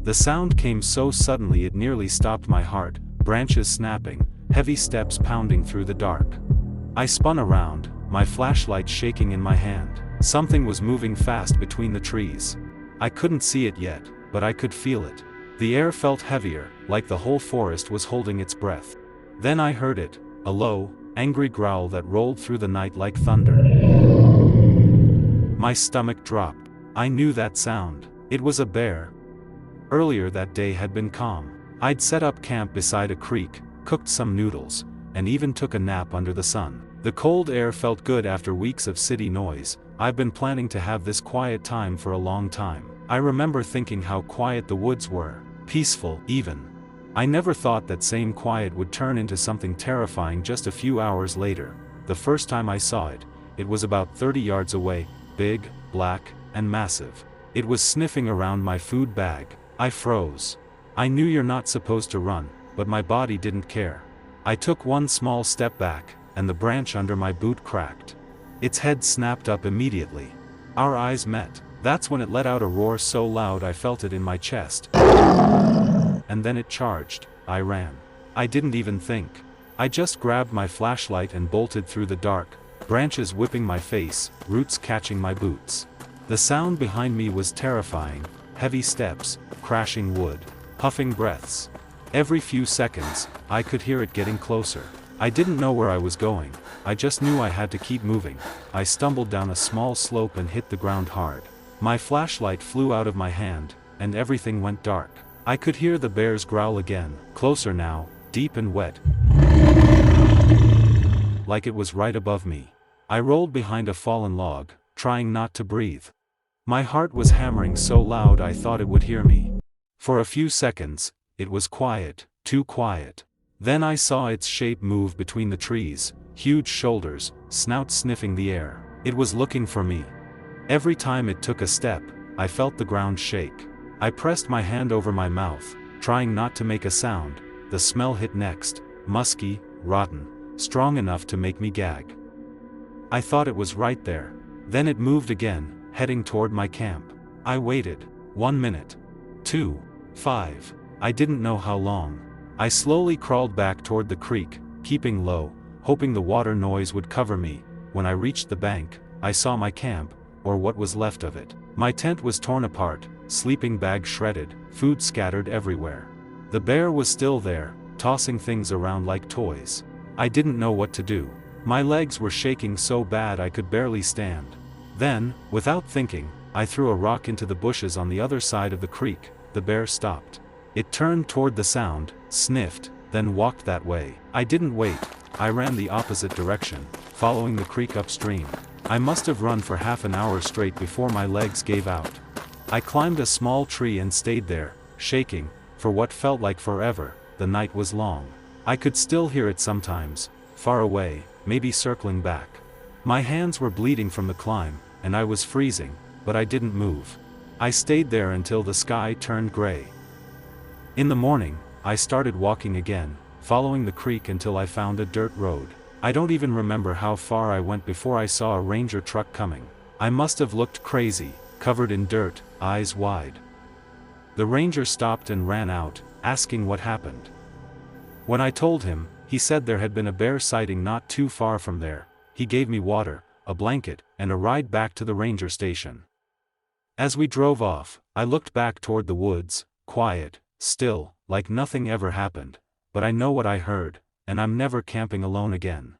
The sound came so suddenly it nearly stopped my heart, branches snapping, heavy steps pounding through the dark. I spun around, my flashlight shaking in my hand. Something was moving fast between the trees. I couldn't see it yet, but I could feel it. The air felt heavier, like the whole forest was holding its breath. Then I heard it, a low, angry growl that rolled through the night like thunder. My stomach dropped. I knew that sound. It was a bear. Earlier that day had been calm. I'd set up camp beside a creek, cooked some noodles, and even took a nap under the sun. The cold air felt good after weeks of city noise. I've been planning to have this quiet time for a long time. I remember thinking how quiet the woods were, peaceful, even. I never thought that same quiet would turn into something terrifying just a few hours later. The first time I saw it, it was about 30 yards away, big, black, and massive. It was sniffing around my food bag. I froze. I knew you're not supposed to run, but my body didn't care. I took one small step back, and the branch under my boot cracked. Its head snapped up immediately. Our eyes met. That's when it let out a roar so loud I felt it in my chest. And then it charged. I ran. I didn't even think. I just grabbed my flashlight and bolted through the dark, branches whipping my face, roots catching my boots. The sound behind me was terrifying, heavy steps, crashing wood, puffing breaths. Every few seconds, I could hear it getting closer. I didn't know where I was going, I just knew I had to keep moving. I stumbled down a small slope and hit the ground hard. My flashlight flew out of my hand, and everything went dark. I could hear the bear's growl again, closer now, deep and wet, like it was right above me. I rolled behind a fallen log, trying not to breathe. My heart was hammering so loud I thought it would hear me. For a few seconds, it was quiet, too quiet. Then I saw its shape move between the trees, huge shoulders, snout sniffing the air. It was looking for me. Every time it took a step, I felt the ground shake. I pressed my hand over my mouth, trying not to make a sound. The smell hit next, musky, rotten, strong enough to make me gag. I thought it was right there. Then it moved again, heading toward my camp. I waited. 1 minute. 2. 5. I didn't know how long. I slowly crawled back toward the creek, keeping low, hoping the water noise would cover me. When I reached the bank, I saw my camp, or what was left of it. My tent was torn apart, sleeping bag shredded, food scattered everywhere. The bear was still there, tossing things around like toys. I didn't know what to do. My legs were shaking so bad I could barely stand. Then, without thinking, I threw a rock into the bushes on the other side of the creek. The bear stopped. It turned toward the sound, sniffed, then walked that way. I didn't wait. I ran the opposite direction, following the creek upstream. I must have run for half an hour straight before my legs gave out. I climbed a small tree and stayed there, shaking, for what felt like forever. The night was long. I could still hear it sometimes, far away, maybe circling back. My hands were bleeding from the climb, and I was freezing, but I didn't move. I stayed there until the sky turned gray. In the morning, I started walking again, following the creek until I found a dirt road. I don't even remember how far I went before I saw a ranger truck coming. I must have looked crazy, covered in dirt, eyes wide. The ranger stopped and ran out, asking what happened. When I told him, he said there had been a bear sighting not too far from there. He gave me water, a blanket, and a ride back to the ranger station. As we drove off, I looked back toward the woods, quiet, still, like nothing ever happened. But I know what I heard, and I'm never camping alone again.